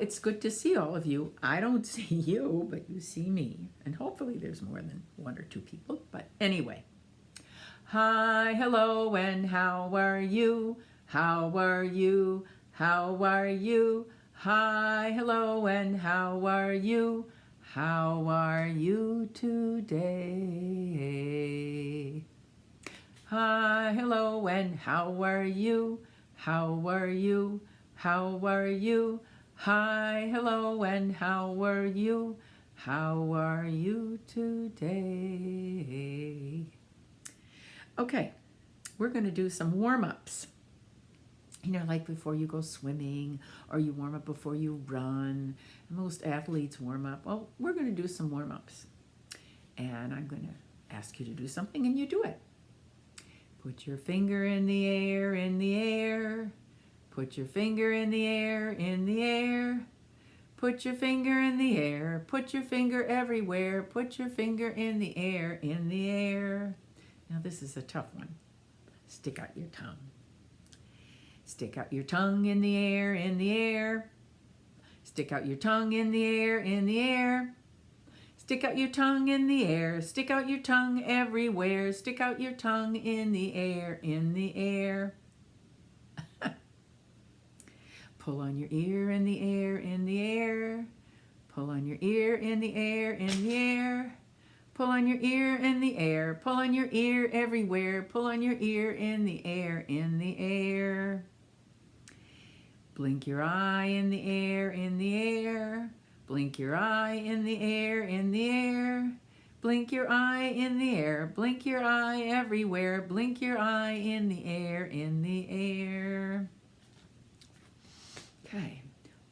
it's good to see all of you. I don't see you, but you see me. And hopefully there's more than one or two people. But anyway. Hi, hello, and how are you? How are you? How are you? Hi, hello, and how are you? How are you today? Hi, hello, and how are you? How are you? How are you? Hi, hello, and how are you? How are you today? Okay, we're going to do some warm-ups. You know, like before you go swimming, or you warm up before you run. Most athletes warm up. Well, we're going to do some warm-ups. And I'm going to ask you to do something, and you do it. Put your finger in the air, in the air. Put your finger in the air, in the air. Put your finger in the air. Put your finger everywhere. Put your finger in the air, in the air. Now this is a tough one. Stick out your tongue. Stick out your tongue in the air, in the air. Stick out your tongue in the air, in the air. Stick out your tongue in the air. Stick out your tongue everywhere. Stick out your tongue in the air, in the air. Pull on your ear in the air, in the air. Pull on your ear in the air, in the air. Pull on your ear in the air. Pull on your ear everywhere. Pull on your ear in the air, in the air. Blink your eye in the air, in the air. Blink your eye in the air, in the air. Blink your eye in the air. Blink your eye everywhere. Blink your eye in the air, in the air. Okay.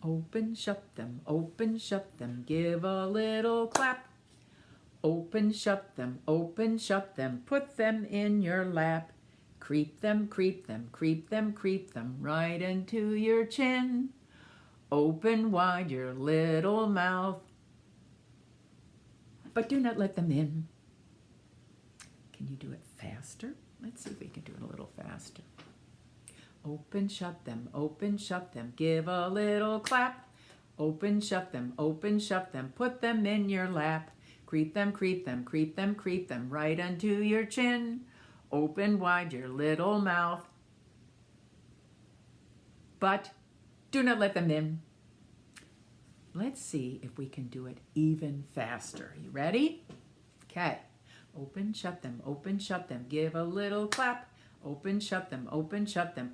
Open, shut them. Open, shut them. Give a little clap. Open, shut them, open, shut them, put them in your lap. Creep them, creep them, creep them, creep them right into your chin. Open wide your little mouth, but do not let them in. Can you do it faster? Let's see if we can do it a little faster. Open, shut them, give a little clap. Open, shut them, put them in your lap. Creep them, creep them, creep them, creep them right onto your chin. Open wide your little mouth, but do not let them in. Let's see if we can do it even faster. You ready? Okay. Open, shut them, give a little clap. Open, shut them,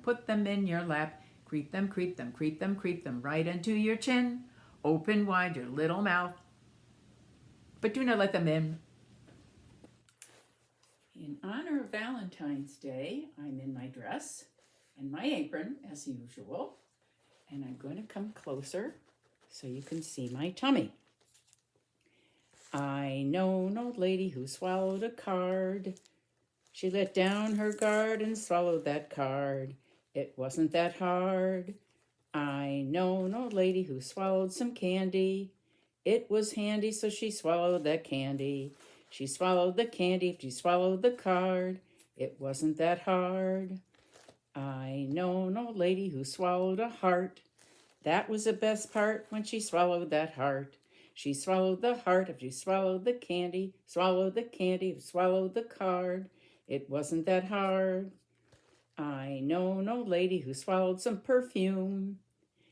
put them in your lap. Creep them, creep them, creep them, creep them right onto your chin. Open wide your little mouth, but do not let them in. In honor of Valentine's Day, I'm in my dress and my apron as usual, and I'm going to come closer so you can see my tummy. I know an old lady who swallowed a card. She let down her guard and swallowed that card. It wasn't that hard. I know an old lady who swallowed some candy. It was handy, so she swallowed that candy. She swallowed the candy, she swallowed the card. It wasn't that hard. I know an old lady who swallowed a heart. That was the best part when she swallowed that heart. She swallowed the heart if she swallowed the candy, swallowed the candy, swallowed the card. It wasn't that hard. I know an old lady who swallowed some perfume.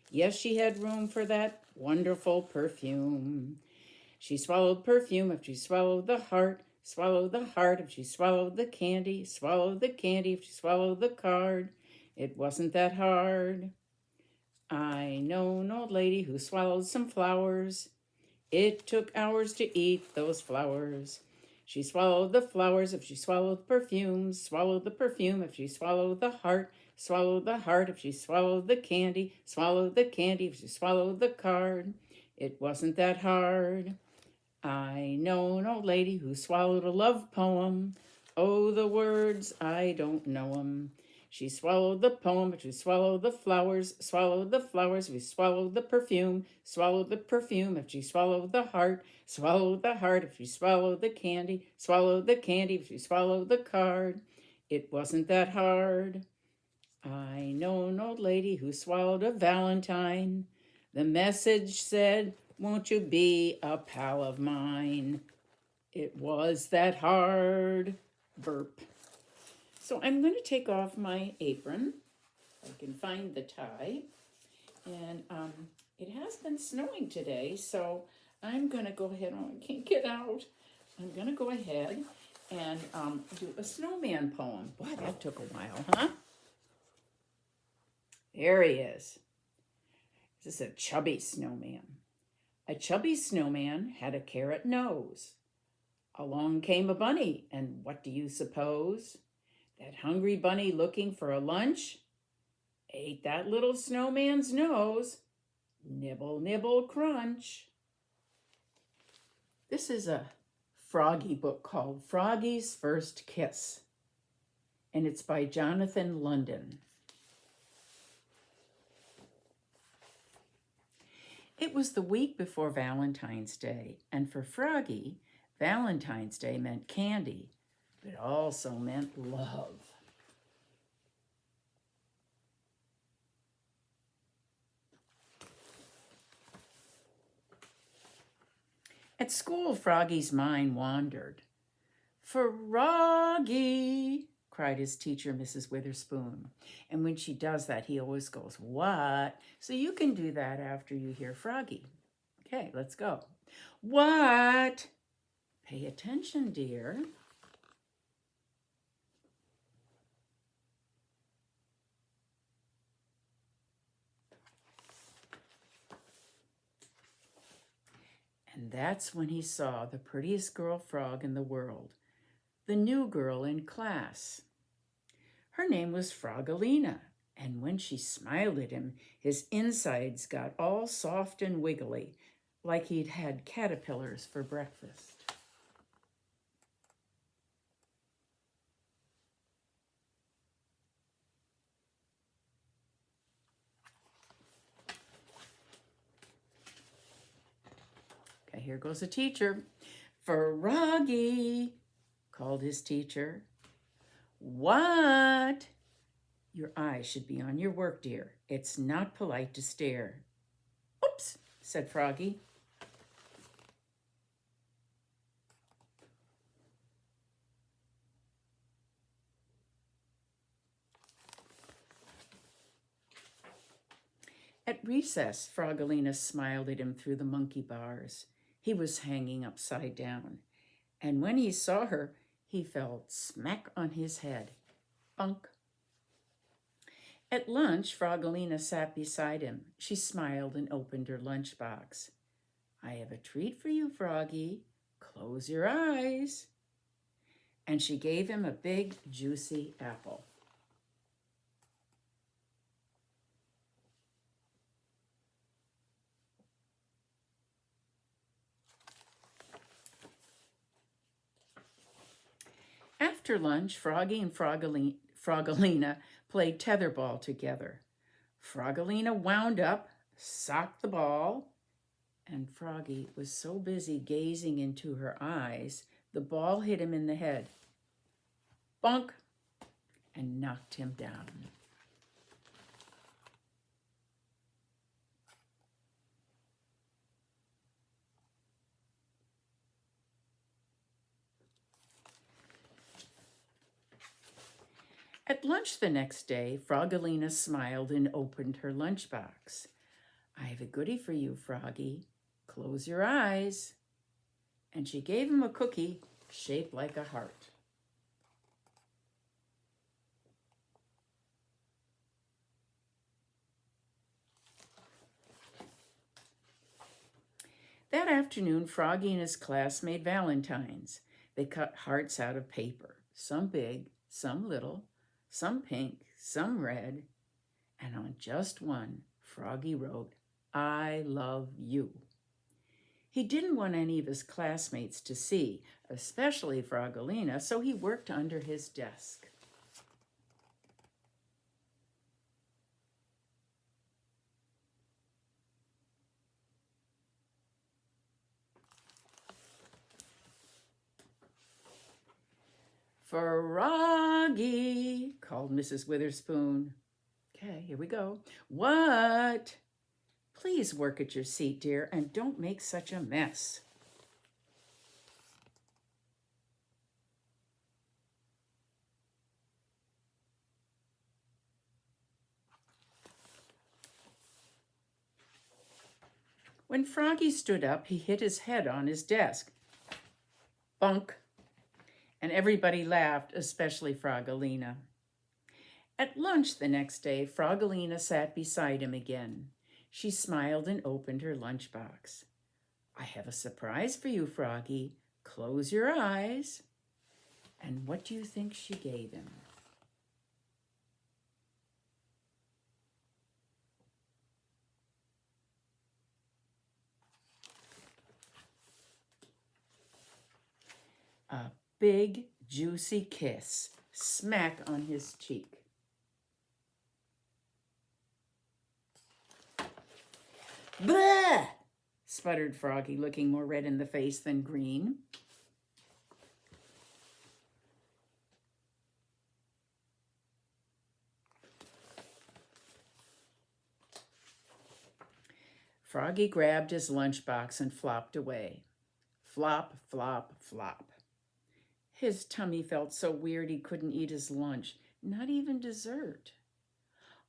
Yes, she had room for that wonderful perfume. She swallowed perfume if she swallowed the heart, swallowed the heart if she swallowed the candy, swallowed the candy if she swallowed the card. It wasn't that hard. I know an old lady who swallowed some flowers. It took hours to eat those flowers. She swallowed the flowers if she swallowed perfume, swallowed the perfume if she swallowed the heart, swallowed the heart if she swallowed the candy, swallowed the candy if she swallowed the card. It wasn't that hard. I know an old lady who swallowed a love poem. Oh, the words, I don't know 'em. She swallowed the poem, but she swallowed the flowers, swallowed the flowers, we swallowed the perfume if she swallowed the heart if she swallowed the candy if she swallowed the card. It wasn't that hard. I know an old lady who swallowed a valentine. The message said, won't you be a pal of mine? It was that hard. Burp. So I'm going to take off my apron. I can find the tie. And it has been snowing today, so I'm going to go ahead. Oh, I can't get out. I'm going to go ahead and do a snowman poem. Boy, that took a while, huh? There he is. This is a chubby snowman. A chubby snowman had a carrot nose. Along came a bunny, and what do you suppose? That hungry bunny looking for a lunch ate that little snowman's nose. Nibble, nibble, crunch. This is a Froggy book called Froggy's First Kiss, and it's by Jonathan London. It was the week before Valentine's Day, and for Froggy, Valentine's Day meant candy, but also meant love. At school, Froggy's mind wandered. "Froggy," cried his teacher, Mrs. Witherspoon. And when she does that, he always goes, "What?" So you can do that after you hear Froggy. Okay, let's go. "What?" Pay attention, dear. And that's when he saw the prettiest girl frog in the world, the new girl in class. Her name was Froggalina, and when she smiled at him, his insides got all soft and wiggly, like he'd had caterpillars for breakfast. Okay, here goes the teacher. "Froggy," called his teacher. "What?" "Your eyes should be on your work, dear. It's not polite to stare." "Oops," said Froggy. At recess, Froggalina smiled at him through the monkey bars. He was hanging upside down, and when he saw her, he fell smack on his head. Bunk. At lunch, Froggalina sat beside him. She smiled and opened her lunchbox. "I have a treat for you, Froggy. Close your eyes." And she gave him a big, juicy apple. After lunch, Froggy and Froggalina played tetherball together. Froggalina wound up, socked the ball, and Froggy was so busy gazing into her eyes, the ball hit him in the head. Bonk! And knocked him down. At lunch the next day, Froggalina smiled and opened her lunchbox. "I have a goodie for you, Froggy. Close your eyes." And she gave him a cookie shaped like a heart. That afternoon, Froggy and his class made Valentines. They cut hearts out of paper, some big, some little, some pink, some red, and on just one, Froggy wrote, "I love you." He didn't want any of his classmates to see, especially Froggalina, so he worked under his desk. "Froggy," called Mrs. Witherspoon. Okay, here we go. "What?" Please work at your seat, dear, and don't make such a mess. When Froggy stood up, he hit his head on his desk. Bunk! And everybody laughed, especially Froggalina. At lunch the next day, Froggalina sat beside him again. She smiled and opened her lunchbox. I have a surprise for you, Froggy. Close your eyes. And what do you think she gave him? A big, juicy kiss, smack on his cheek. Blah! Sputtered Froggy, looking more red in the face than green. Froggy grabbed his lunchbox and flopped away. Flop, flop, flop. His tummy felt so weird he couldn't eat his lunch, not even dessert.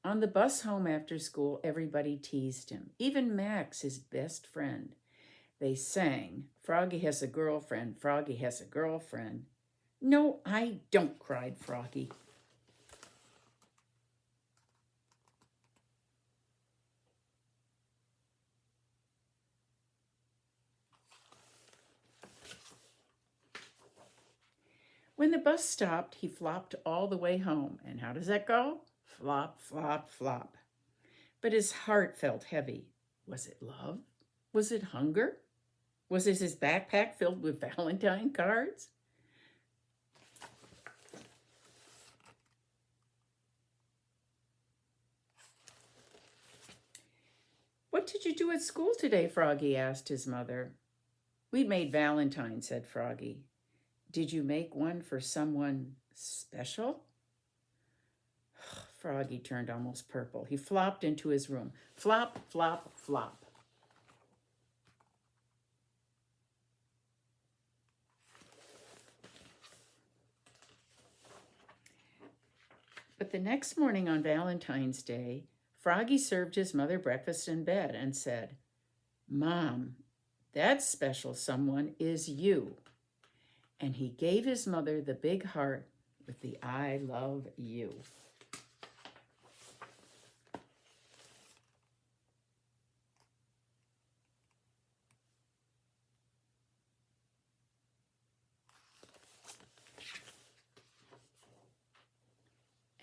On the bus home after school, everybody teased him, even Max, his best friend. They sang, Froggy has a girlfriend, Froggy has a girlfriend. No, I don't, cried Froggy. When the bus stopped, he flopped all the way home. And how does that go? Flop, flop, flop. But his heart felt heavy. Was it love? Was it hunger? Was it his backpack filled with Valentine cards? What did you do at school today, Froggy asked his mother. We made Valentines, said Froggy. Did you make one for someone special? Froggy turned almost purple. He flopped into his room. Flop, flop, flop. But the next morning on Valentine's Day, Froggy served his mother breakfast in bed and said, Mom, that special someone is you. And he gave his mother the big heart with the I love you.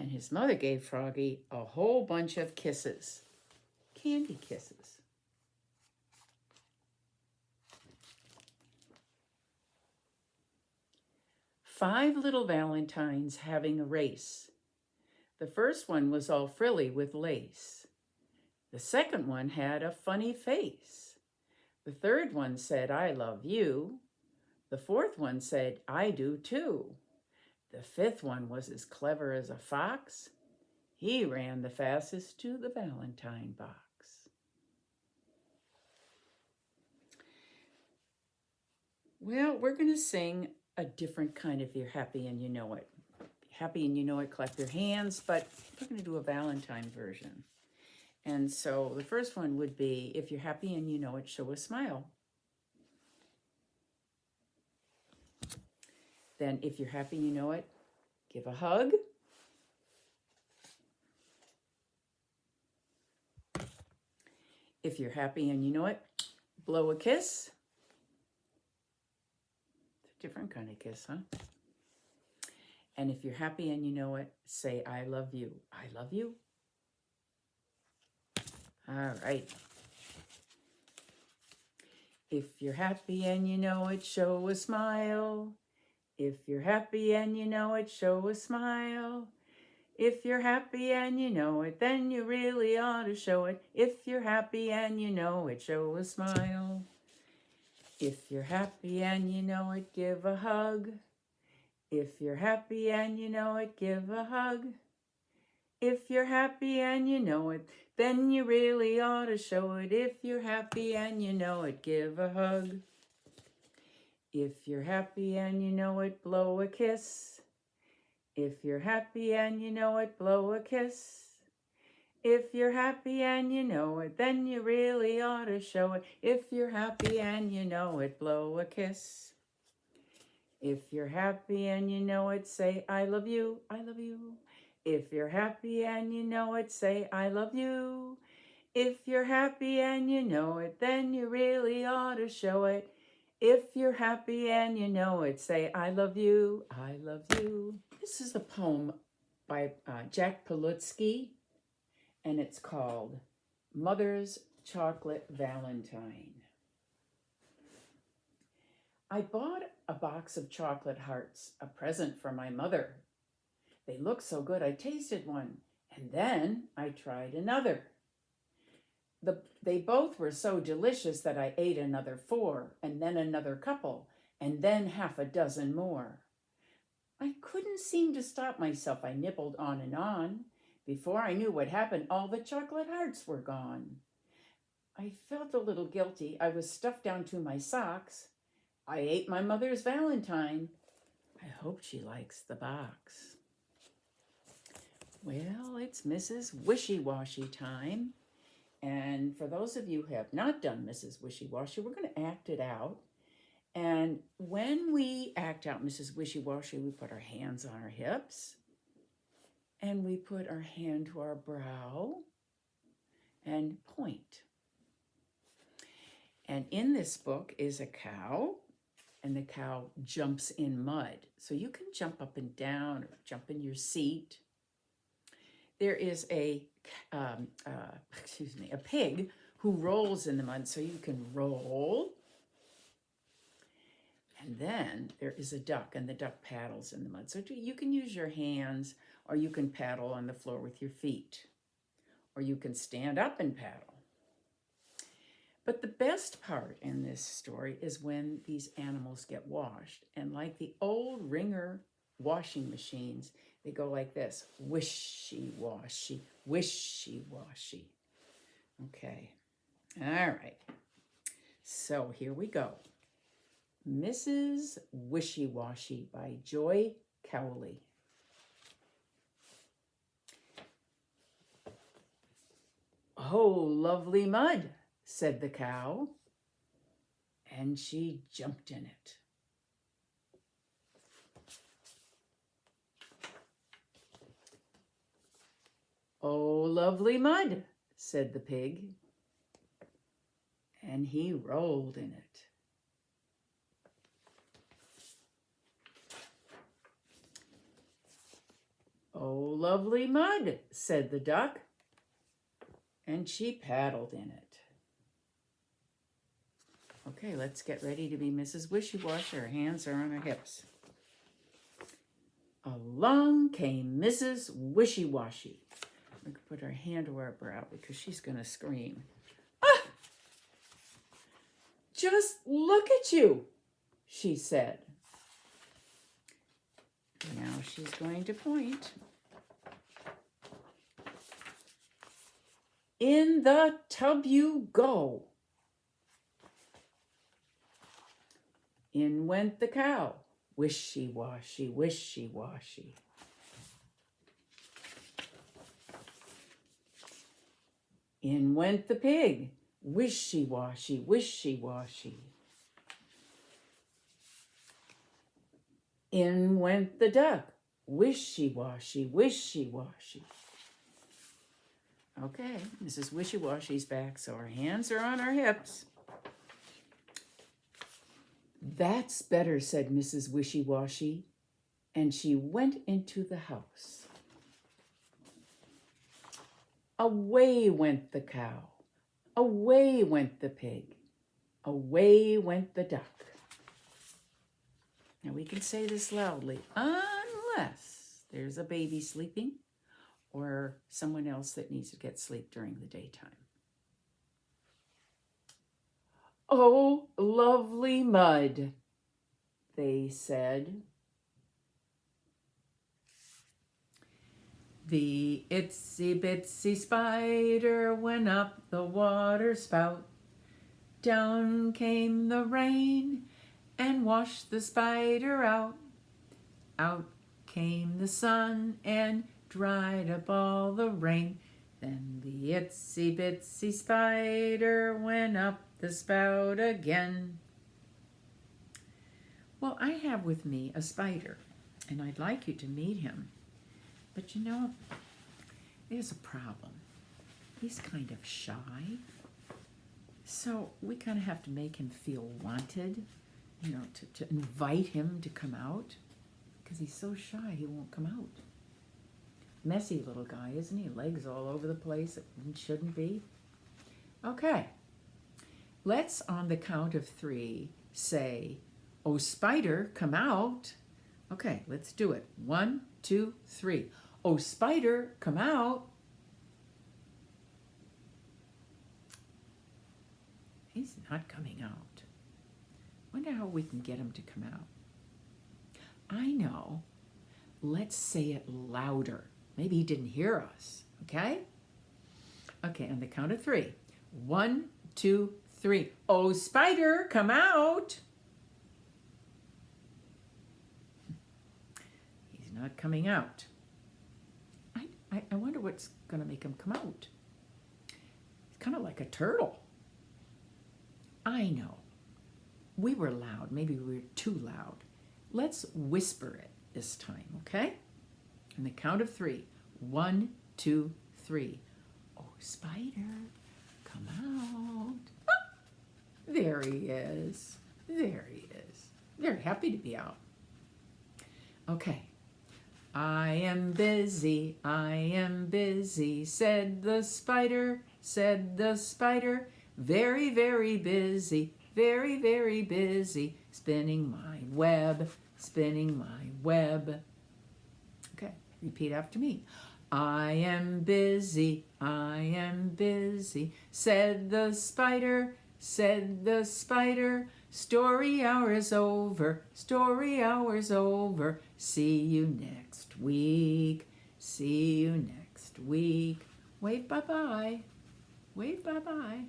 And his mother gave Froggy a whole bunch of kisses, candy kisses. Five little Valentines having a race. The first one was all frilly with lace. The second one had a funny face. The third one said, I love you. The fourth one said, I do too. The fifth one was as clever as a fox. He ran the fastest to the Valentine box. Well, we're going to sing a different kind of You're Happy and You Know It. Happy and You Know It, clap your hands, but we're going to do a Valentine version. And so the first one would be, if you're happy and you know it, show a smile. Then if you're happy and you know it, give a hug. If you're happy and you know it, blow a kiss. It's a different kind of kiss, huh? And if you're happy and you know it, say, I love you. I love you. All right. If you're happy and you know it, show a smile. If you're happy and you know it, show a smile. If you're happy and you know it, then you really ought to show it. If you're happy and you know it, show a smile. If you're happy and you know it, give a hug. If you're happy and you know it, give a hug. If you're happy and you know it, then you really ought to show it. If you're happy and you know it, give a hug. If you're happy and you know it, blow a kiss. If you're happy and you know it, blow a kiss. If you're happy and you know it, then you really ought to show it. If you're happy and you know it, blow a kiss. If you're happy and you know it, say, I love you, I love you. If you're happy and you know it, say, I love you. If you're happy and you know it, then you really ought to show it. If you're happy and you know it, say, I love you, I love you. This is a poem by Jack Palutsky, and it's called Mother's Chocolate Valentine. I bought a box of chocolate hearts, a present for my mother. They looked so good I tasted one, and then I tried another. They both were so delicious that I ate another 4, and then another couple, and then half a dozen more. I couldn't seem to stop myself. I nibbled on and on. Before I knew what happened, all the chocolate hearts were gone. I felt a little guilty. I was stuffed down to my socks. I ate my mother's Valentine. I hope she likes the box. Well, it's Mrs. Wishy-Washy time. And for those of you who have not done Mrs. Wishy-Washy, we're going to act it out. And when we act out Mrs. Wishy-Washy, we put our hands on our hips. And we put our hand to our brow and point. And in this book is a cow, and the cow jumps in mud. So you can jump up and down or jump in your seat. There is a pig who rolls in the mud, so you can roll. And then there is a duck, and the duck paddles in the mud. So you can use your hands, or you can paddle on the floor with your feet, or you can stand up and paddle. But the best part in this story is when these animals get washed. And like the old Ringer washing machines, they go like this: wishy-washy, wishy-washy. Okay, all right. So here we go. Mrs. Wishy-Washy by Joy Cowley. Oh, lovely mud, said the cow, and she jumped in it. Oh, lovely mud, said the pig, and he rolled in it. Oh, lovely mud, said the duck, and she paddled in it. Okay, let's get ready to be Mrs. Wishy-Washy. Our hands are on our hips. Along came Mrs. Wishy-Washy. We could put our hand to our brow because she's going to scream. Ah! Just look at you, she said. Now she's going to point. In the tub you go. In went the cow, wishy-washy, wishy-washy. In went the pig, wishy-washy, wishy-washy. In went the duck, wishy-washy, wishy-washy. Okay, Mrs. Wishy-Washy's back, so our hands are on our hips. That's better, said Mrs. Wishy-Washy, and she went into the house. Away went the cow, away went the pig, away went the duck. Now we can say this loudly, unless there's a baby sleeping or someone else that needs to get sleep during the daytime. Oh, lovely mud, they said. The itsy bitsy spider went up the water spout. Down came the rain and washed the spider out. Out came the sun and dried up all the rain. Then the itsy bitsy spider went up the spout again. Well, I have with me a spider, and I'd like you to meet him. But you know, there's a problem. He's kind of shy. So we kind of have to make him feel wanted, you know, to invite him to come out. Because he's so shy, he won't come out. Messy little guy, isn't he? Legs all over the place that shouldn't be. Okay. Let's, on the count of 3, say, "Oh, spider, come out." Okay, let's do it. 1, 2, 3. "Oh, spider, come out." He's not coming out. Wonder how we can get him to come out. I know. Let's say it louder. Maybe he didn't hear us, okay? Okay, on the count of 3. 1, 2, 3. "Oh, spider, come out." He's not coming out. I wonder what's going to make him come out. He's kind of like a turtle. I know. We were loud. Maybe we were too loud. Let's whisper it this time, okay? On the count of 3. 1, 2, 3. "Oh, spider, come out." Ah, there he is. There he is. Very happy to be out. Okay. "I am busy, I am busy," said the spider, said the spider. "Very, very busy, very, very busy, spinning my web, spinning my web." Okay, repeat after me. "I am busy, I am busy," said the spider, said the spider. "Story hour is over, story hour's over. See you next week, see you next week." Wave bye-bye, wave bye-bye.